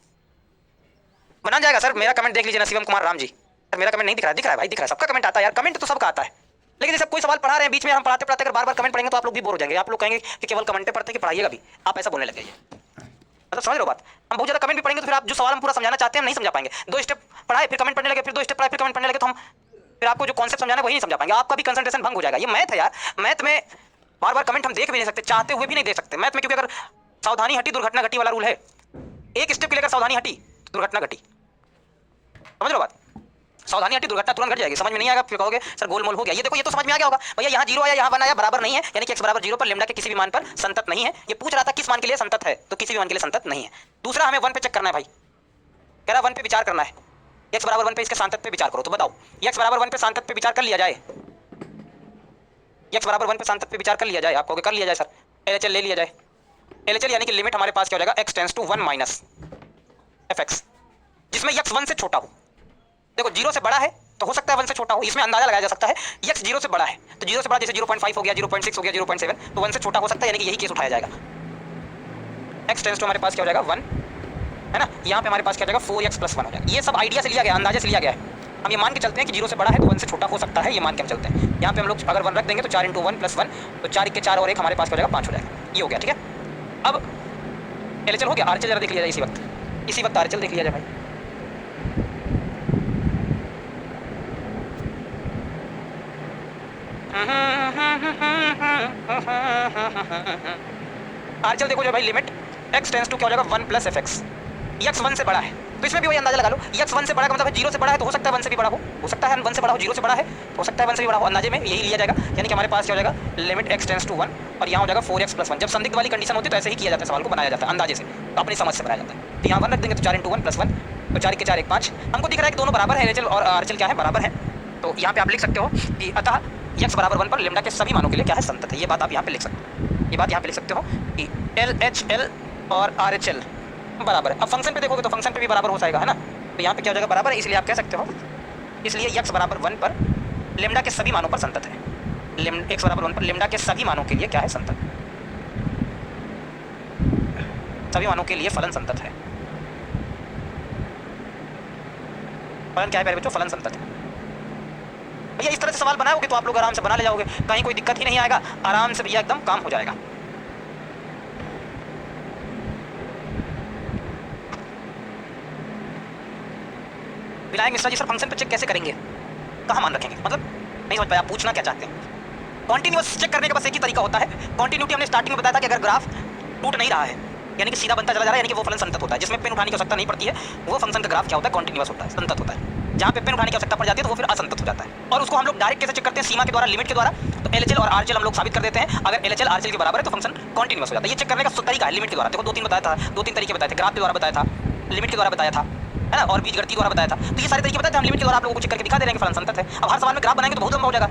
बना जाएगा सर, मेरा कमेंट देख लीजिए ना शिवम कुमार राम जी, सर मेरा कमेंट नहीं दिख रहा है, दिख रहा है भाई, दिख रहा है, सबका कमेंट आता है यार, कमेंट तो सबका आता है, लेकिन जैसे कोई सवाल पढ़ा रहे हैं बीच में हम पढ़ाते पढ़ाते अगर बार बार कमेंट पढ़ेंगे तो आप लोग भी बोर हो जाएंगे, आप लोग कहेंगे कि केवल कमेंट पढ़ते कि पढ़ाइएगा भी, आप ऐसा बोलने लग जाइए। मतलब समझ लो बात, हम बहुत ज्यादा कमेंट भी पढ़ेंगे तो फिर आप जो सवाल हम पूरा समझाना चाहते हैं नहीं समझा पाएंगे। 2 स्टेप पढ़ाए फिर कमेंट पढ़ने लगे, फिर 2 स्टेप पढ़ाए फिर कमेंट पढ़ने लगे, तो हम फिर आपको जो कॉन्सेप्ट समझाना है वही नहीं समझा पाएंगे, आपका भी कंसंट्रेशन भंग हो जाएगा। ये मैथ है यार, मैथ में बार बार कमेंट हम देख भी नहीं सकते, चाहते हुए भी नहीं देख सकते मैथ में, क्योंकि अगर सावधानी हटी दुर्घटना घटी वाला रूल है, एक स्टेप के लिए अगर सावधानी हटी दुर्घटना घटी, समझ लो बात, सावधानी हटी दुर्घटना तुरंत घट जाएगी। समझ में नहीं आएगा फिर कहोगे सर गोलमोल हो गया, ये देखो ये तो समझ में आ गया होगा भैया, यहाँ 0 आया यहाँ 1 आया बराबर नहीं है, यानी कि x बराबर 0 पर लेमडा के किसी भी मान पर संतत नहीं है। ये पूछ रहा था किस मान के लिए संतत है, तो किसी भी मान के लिए संतत नहीं है। दूसरा हमें 1 पे चेक करना है भाई, कह रहा 1 पे विचार करना है, x बराबर 1 पे इसके संतत पे विचार करो। तो बताओ x बराबर 1 पे संतत पे विचार कर लिया जाए, x बराबर 1 पे संतत पे विचार कर लिया जाए, आप कहोगे कर लिया जाए सर, LHL ले लिया जाए। LHL यानी कि लिमिट हमारे पास क्या हो जाएगा x tends to 1 minus fx, जिसमें x 1 से छोटा हो। देखो 0 से बड़ा है तो हो सकता है 1 से छोटा हो, इसमें अंदाजा लगाया जा सकता है। x 0 से बड़ा है तो 0 से बड़ा जैसे 0.5 हो गया, 0.6 हो गया, 0.7, तो 1 से छोटा हो सकता है, यानी कि यही केस उठाया जाएगा। x टेंस टू हमारे पास क्या हो जाएगा 1, है ना, यहाँ पे हमारे पास क्या हो जाएगा 4x प्लस 1 हो जाएगा। ये सब आइडिया से लिया गया, अंदाजे से लिया गया है। हम ये मान के चलते हैं कि 0 से बड़ा है तो 1 से छोटा हो सकता है, ये मान के हम चलते हैं। यहाँ पे हम लोग अगर 1 रख देंगे तो 4 इंटू 1 प्लस 1, तो 4 के 4 और 1 हमारे पास क्या हो जाएगा 5 हो जाएगा, ये हो गया, ठीक है। अब LHL हो गया, RHL जरा देख लिया जाए इसी वक्त RHL देख लिया जाए भाई। RHL देखो जो भाई लिमिट x टेंस टू क्या हो जाएगा 1 प्लस fx, x 1 से बड़ा है तो इसमें भी वही अंदाजा लगा लो, x 1 से बड़ा का मतलब 0 से बड़ा है तो हो सकता है 1 से भी बड़ा हो सकता है 1 से बड़ा हो, 0 से बड़ा है तो हो सकता है 1 से भी बड़ा हो, अंदाजे में यही लिया जाएगा। यानी कि हमारे पास क्या हो जाएगा लिमिट x टेंस टू 1 और यहाँ हो जाएगा 4x प्लस 1। जब संदिग्ध वाली कंडीशन होती है तो ऐसे ही किया जाता है, सवाल को बनाया जाता है अंदाजे से, तो अपनी समझ से बनाया जाता है। तो यहाँ 1 रख देंगे तो 4 इंटू 1 प्लस 1, तो 4 के 4 1 5, हमको दिख रहा है कि दोनों बराबर है, LHL और RHL क्या है बराबर है। तो यहाँ पे आप लिख सकते हो कि अतः x बराबर 1 पर लेमडा के सभी मानों के लिए क्या है संतत है, ये बात आप यहाँ पे लिख सकते हो, ये बात यहाँ पे लिख सकते हो कि LHL और RHL बराबर है। अब फंक्शन पे देखोगे तो फंक्शन पे भी बराबर हो जाएगा, है ना, तो यहाँ पे क्या हो जाएगा बराबर है, इसलिए आप कह सकते हो, इसलिए x बराबर 1 पर लेमडा के सभी मानों पर संतत है, x बराबर 1 पर लेमडा के सभी मानों के लिए क्या है संतत, सभी मानों के लिए फलन संतत है। फलन क्या है प्यारे बच्चों, फलन संतत है। भैया इस तरह से सवाल बनाओगे तो आप लोग आराम से बना ले जाओगे, कहीं कोई दिक्कत ही नहीं आएगा, आराम से भैया एकदम काम हो जाएगा। विनायक मिश्रा जी सर फंक्शन पे चेक कैसे करेंगे, कहाँ मान रखेंगे, मतलब नहीं समझ पाया आप पूछना क्या चाहते हैं। कॉन्टिन्यूअस चेक करने का बस एक ही तरीका होता है। कॉन्टिन्यूटी हमने स्टार्टिंग में बताया था कि अगर ग्राफ टूट नहीं रहा है यानी कि सीधा बनता चला जा रहा है, यानी कि वो फलन संतत होता है, जिसमें पेन उठाने की आवश्यकता नहीं पड़ती है, वो फंक्शन का ग्राफ क्या होता है, कॉन्टिन्यूअस होता है, संतत होता है। जहाँ पे पेन उठाने की आवश्यकता पड़ जाती है तो वो फिर असंतत हो जाता है। और उसको हम लोग डायरेक्ट कैसे चेक करते हैं, सीमा के द्वारा, लिमिट के द्वारा। तो एलएचएल और आरएचएल हम लोग साबित कर देते हैं। अगर एलएचएल आरएचएल के बराबर है तो फंक्शन कॉन्टिन्यूअस हो जाता है। ये चेक करने का तरीका है लिमिट के द्वारा। देखो 2-3 बताया था, 2-3 तरीके बताए थे, ग्राफ के द्वारा बताया था, लिमिट के द्वारा बताया था, है ना, और बीजगणित द्वारा बताया था। तो ये सारे तरीके बताए थे हम लिमिट के द्वारा, आप लोगों को चेक करके दिखा दे रहे हैं कि फलन संतत है। अब हर सवाल में ग्राफ बनाएंगे तो बहुत लंबा हो जाएगा,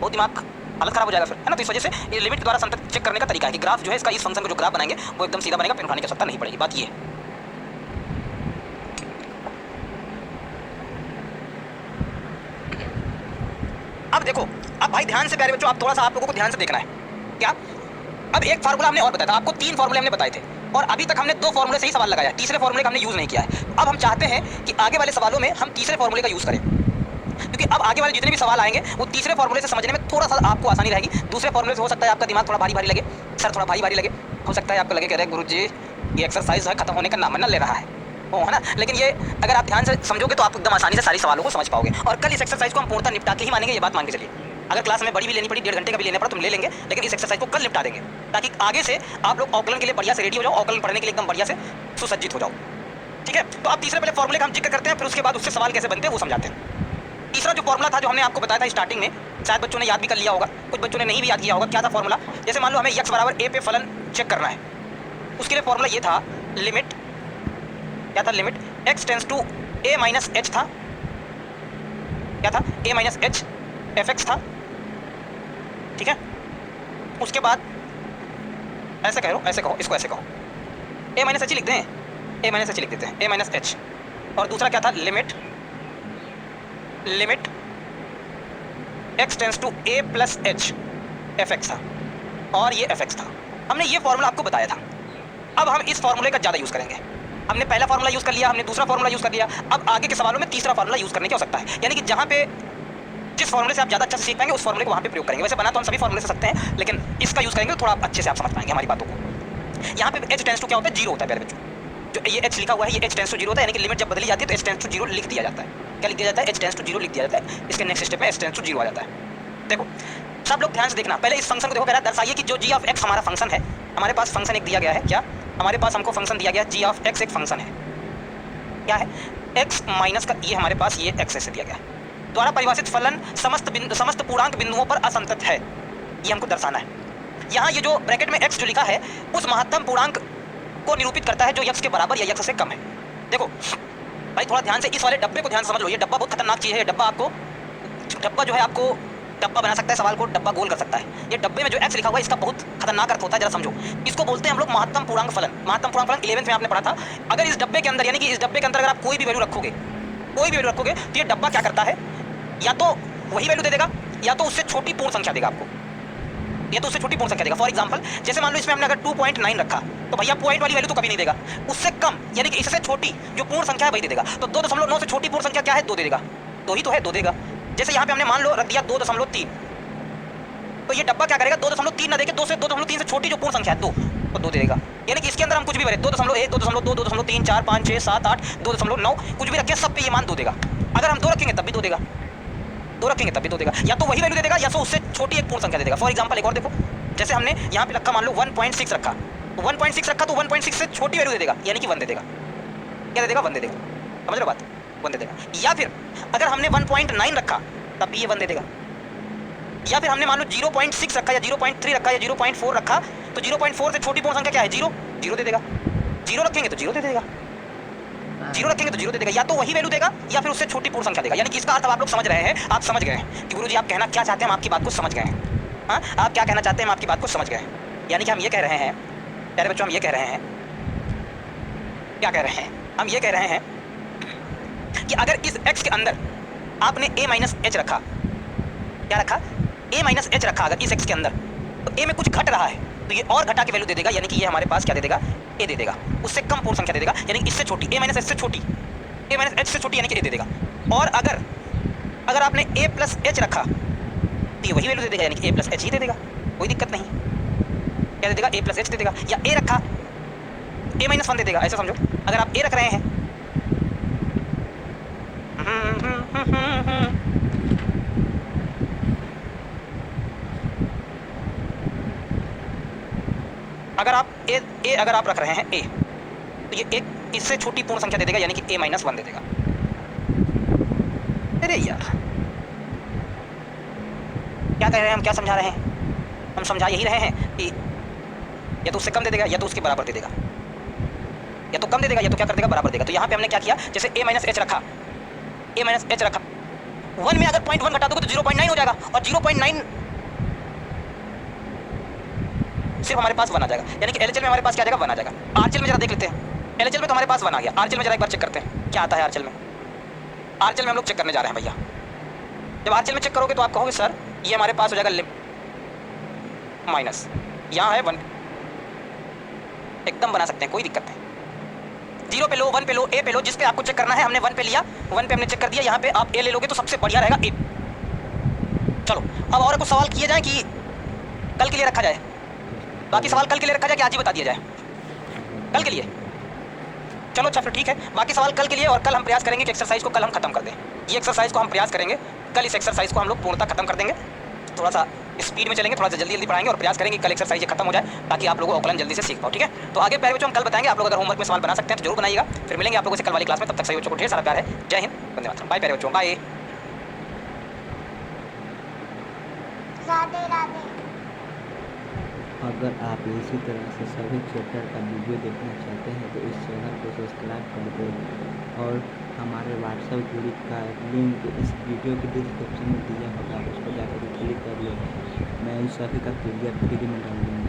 बहुत दिमाग हालत खराब हो जाएगा फिर, है ना। तो इस वजह से ये लिमिट के द्वारा संतत चेक करने का तरीका है कि ग्राफ जो है इसका, इस फंक्शन को जो ग्राफ बनाएंगे वो एकदम सीधा बनेगा, पेन उठाने की आवश्यकता नहीं पड़ेगी। बात ये है। अब देखो, अब भाई ध्यान से प्यारे बच्चों, आप थोड़ा सा आप लोगों को ध्यान से देखना है। क्या, अब एक फार्मूला हमने और बताया था आपको, 3 फार्मूले हमने बताए थे और अभी तक हमने 2 फार्मूले से ही सवाल लगाया, तीसरे फार्मूले का हमने यूज नहीं किया है। अब हम चाहते हैं कि आगे वाले सवालों में हम तीसरे फार्मूले का यूज करें, क्योंकि अब आगे वाले जितने भी सवाल आएंगे वो तीसरे फार्मूले से समझने में थोड़ा सा आपको आसानी रहेगी। दूसरे फार्मूले से हो सकता है आपका दिमाग थोड़ा भारी भारी लगे, सर थोड़ा भारी भारी लगे, हो सकता है आपको लगे कह रहे गुरुजी ये एक्सरसाइज है खत्म होने का नाम न ले रहा है, वो है ना। लेकिन ये अगर आप ध्यान से समझोगे तो आप एकदम आसानी से सारी सवालों को समझ पाओगे। और कल इस एक्सरसाइज को हम पूर्णतः निपटा के ही मानेंगे, ये बात मान के चलिए। अगर क्लास में बड़ी भी लेनी पड़ी, 1.5 घंटे का भी लेना पड़ा तो हम ले लेंगे, लेकिन इस एक्सरसाइज को कल निपटा देंगे, ताकि आगे से आप लोग अवकलन के लिए बढ़िया से रेडी हो जाओ, अवकलन पढ़ने के लिए एकदम बढ़िया से सुसज्जित हो जाओ। ठीक है, तो आप तीसरे पहले फॉर्मूले का हम जिक्र करते हैं, फिर उसके बाद उससे सवाल कैसे बनते हैं वो समझाते हैं। तीसरा जो फॉर्मूला था जो हमने आपको बताया था स्टार्टिंग में, शायद बच्चों ने याद भी कर लिया होगा, कुछ बच्चों ने नहीं भी याद किया होगा। क्या था फॉर्मूला, जैसे मान लो हमें x बराबर a पे फलन चेक करना है, उसके लिए फॉर्मूला ये था, लिमिट क्या था, limit x tends to a minus h था, क्या था, a माइनस h fx था। ठीक है, उसके बाद ऐसे कहो, ऐसे कहो, इसको ऐसे कहो, a माइनस h लिख दें, a माइनस h लिख देते हैं, a माइनस h। और दूसरा क्या था, limit x tends to a plus h fx था, और ये fx था। हमने ये फॉर्मूला आपको बताया था। अब हम इस फॉर्मूले का ज़्यादा यूज़ करेंगे। हमने पहला फॉर्मूला यूज़ कर लिया, हमने दूसरा फॉर्मूला यूज़ कर लिया, अब आगे के सवालों में तीसरा फॉर्मूला यूज़ करने की आवश्यकता है। यानी कि जहाँ पे जिस फॉर्मूले से आप ज़्यादा अच्छा से सीख पाएंगे उस फॉर्मूले को वहाँ पे प्रयोग करेंगे। वैसे बना तो हम सभी फॉर्मूले से सकते हैं, लेकिन इसका यूज़ करेंगे तो थोड़ा अच्छे से आप समझ पाएंगे हमारी बातों को। यहाँ पे h टेंस टू क्या होता है, 0 होता है प्यारे बच्चों। जो ये h लिखा हुआ है, ये h टेंस टू 0 होता है, यानी कि लिमिट जब बदली जाती है तो h टेंस टू 0 लिख दिया जाता है। क्या लिख दिया जाता है, h टेंस टू 0 लिख दिया जाता है। इसके नेक्स्ट स्टेप में h टेंस टू 0 आ जाता है। देखो सब लोग ध्यान से देखना, पहले इस फंक्शन को देखो, कह रहा है दर्शाइए कि जो g ऑफ x हमारा फंक्शन है, हमारे पास फंक्शन एक दिया गया है, क्या हमारे पास हमको फंक्शन दिया गया g ऑफ x एक फंक्शन है, क्या है, x माइनस का ये हमारे पास ये x ऐसे दिया गया है, द्वारा परिभाषित फलन समस्त पूर्णांक बिंदुओं पर असंतत है, ये हमको दर्शाना है। यहाँ ये जो ब्रैकेट में x जो लिखा है उस महत्तम पूर्णांक को निरूपित करता है जो x के बराबर या x से कम है। देखो भाई थोड़ा ध्यान से इस वाले डब्बे को ध्यान समझ लो, ये डब्बा बहुत खतरनाक चीज़ है। डब्बा आपको, डब्बा जो है आपको डब्बा बना सकता है, सवाल को डब्बा गोल कर सकता है। ये डब्बे में जो x लिखा हुआ है इसका बहुत खतरनाक अर्थ होता है, जरा समझो। इसको बोलते हैं हम लोग महत्तम पूर्णांक फलन। महत्तम पूर्णांक फलन 11th में आपने पढ़ा था। अगर इस डब्बे के अंदर, यानी कि इस डब्बे के अंदर अगर आप कोई भी वैल्यू रखोगे, कोई भी वैल्यू रखोगे तो ये डब्बा क्या करता है, या तो वही वैल्यू दे देगा या तो उससे छोटी पूर्ण संख्या देगा आपको, या तो उससे छोटी पूर्ण संख्या देगा। फॉर एग्जांपल जैसे मान लो इसमें हमने अगर 2.9 रखा तो भैया पॉइंट वाली वैल्यू तो कभी नहीं देगा, उससे कम यानी कि इससे छोटी जो पूर्ण संख्या है वही दे देगा। तो 2.9 से छोटी पूर्ण संख्या क्या है, 2 दे देगा, 2 ही तो है, 2 देगा। जैसे यहाँ पे हमने मान लो रख दिया 2.3, तो ये डब्बा क्या करेगा, 2.3 ना देके 2.3 से छोटी जो पूर्ण संख्या है 2, तो 2 दे देगा। यानी कि इसके अंदर हम कुछ भी भरे, 2.1, 2.2, 2.3, 4, 5, 6, 7, 8, 2.9 कुछ भी रखें, सब पे ये मान 2 देगा। अगर हम 2 रखेंगे तब भी 2 देगा, 2 रखेंगे तब भी 2 देगा, या तो वही वैल्यू दे देगा या तो उससे छोटी एक पूर्ण संख्या दे देगा। फॉर एग्जांपल एक और देखो, जैसे हमने यहाँ पे रखा मान लो 1.6 रखा, तो 1.6 रखा तो 1.6 से छोटी वैल्यू दे देगा, यानी कि 1 दे देगा। क्या दे देगा, 1 दे देगा, समझ लो बात, 1 दे देगा। या फिर अगर हमने 1.9 रखा तब भी ये 1 दे देगा। या फिर हमने मान लो 0.6 रखा या 0.3 रखा या 0.4 रखा, तो 0.4 से छोटी पूर्ण संख्या क्या है, 0, 0 दे देगा। 0 रखेंगे तो 0 दे देगा, 0 रखेंगे तो 0 दे देगा, या तो वही वैल्यू देगा या फिर उससे छोटी पूर्ण संख्या देगा। यानी कि इसका अर्थ आप लोग समझ रहे हैं, आप समझ गए हैं कि गुरुजी आप कहना क्या चाहते हैं, हम आपकी बात को समझ गए हैं। हाँ, आप क्या कहना चाहते हैं, हम आपकी बात को समझ गए हैं। यानी कि हम ये कह रहे हैं प्यारे बच्चों, हम ये कह रहे हैं, क्या कह रहे हैं, हम ये कह रहे हैं कि अगर इस x के अंदर आपने a माइनस h रखा, क्या रखा, a माइनस h रखा अगर इस x के अंदर, तो a में कुछ घट रहा है तो ये और घटा के वैल्यू दे देगा, यानी कि ये हमारे पास क्या दे देगा, a दे देगा, उससे कम पूर्ण संख्या दे देगा, यानी कि इससे छोटी, a माइनस h से छोटी, a माइनस h से छोटी यानी कि a दे देगा। और अगर आपने a प्लस h रखा तो ये वही वैल्यू दे देगा, यानी कि a प्लस h ही दे देगा, कोई दिक्कत नहीं। क्या दे देगा, a प्लस h दे देगा। या a रखा, a माइनस 1 दे देगा। ऐसा समझो अगर आप a रख रहे हैं, अगर आप ए अगर आप रख रहे हैं ए, तो ये एक इससे छोटी पूर्ण संख्या दे देगा, यानी कि a-1 दे देगा। अरे यार क्या कह रहे हैं हम, क्या समझा रहे हैं हम? समझा यही रहे हैं कि या तो उससे कम दे देगा या तो उसके बराबर दे देगा, या तो कम दे देगा या तो क्या कर देगा, बराबर देगा। तो यहाँ पे हमने क्या किया, जैसे a-h रखा, a-h रखा, 1 में अगर 0.1 घटा दोगे तो 0.9 हो जाएगा, और 0.9 सिर्फ हमारे पास 1 आ जाएगा, यानी कि एलएचएल में हमारे पास क्या आ जाएगा, 1 आ जाएगा। आरएचएल में जरा देख लेते हैं, एलएचएल में तो हमारे पास 1 आ गया, आरएचएल में जरा एक बार चेक करते हैं क्या आता है आरएचएल में। आरएचएल में हम लोग चेक करने जा रहे हैं भैया। जब आरएचएल में चेक करोगे तो आप कहोगे सर ये हमारे पास हो जाएगा माइनस, यहाँ है 1, एकदम बना सकते हैं, कोई दिक्कत नहीं। 0 पे लो, 1 पे लो, ए पे लो, जिस पे आपको चेक करना है। हमने 1 पे लिया, 1 पे हमने चेक कर दिया, यहाँ पे आप ए ले लोगे तो सबसे बढ़िया रहेगा ए। चलो अब और कुछ सवाल किए जाए कि कल के लिए रखा जाए? बाकी सवाल कल के लिए रखा जाए कि आज ही बता दिया जाए? कल के लिए। चलो अच्छा फिर ठीक है, बाकी सवाल कल के लिए, और कल हम प्रयास करेंगे कि एक्सरसाइज को कल हम खत्म कर दें। ये एक्सरसाइज को हम प्रयास करेंगे कल, इस एक्सरसाइज को हम लोग पूर्णतः खत्म कर देंगे। थोड़ा सा स्पीड में चलेंगे, थोड़ा सा जल्दी पढ़ाएंगे और प्रयास करेंगे कल एक्सरसाइज ये खत्म हो जाए, ताकि आप लोगों को अवकलन जल्दी से सीख पाओ। ठीक है, तो आगे प्यारे बच्चों हम कल बताएंगे। आप लोग अगर होमवर्क में सवाल बना सकते हैं तो जरूर बनाइएगा। फिर मिलेंगे आप लोगों से कल वाली क्लास में, तब तक सभी बच्चों को ढेर सारा प्यार है। जय हिंद, वंदे मातरम। बाय प्यारे बच्चों, बाय। राधे राधे। अगर आप इसी तरह से सभी चैप्टर का वीडियो देखना चाहते हैं तो इस चैनल को सब्सक्राइब कर दें, और हमारे व्हाट्सएप ग्रुप का लिंक इस वीडियो के डिस्क्रिप्शन में दिया होगा, आप उस पर जाकर क्लिक कर लें। मैं इस सभी का PDF फ्री में डाल दूँगा।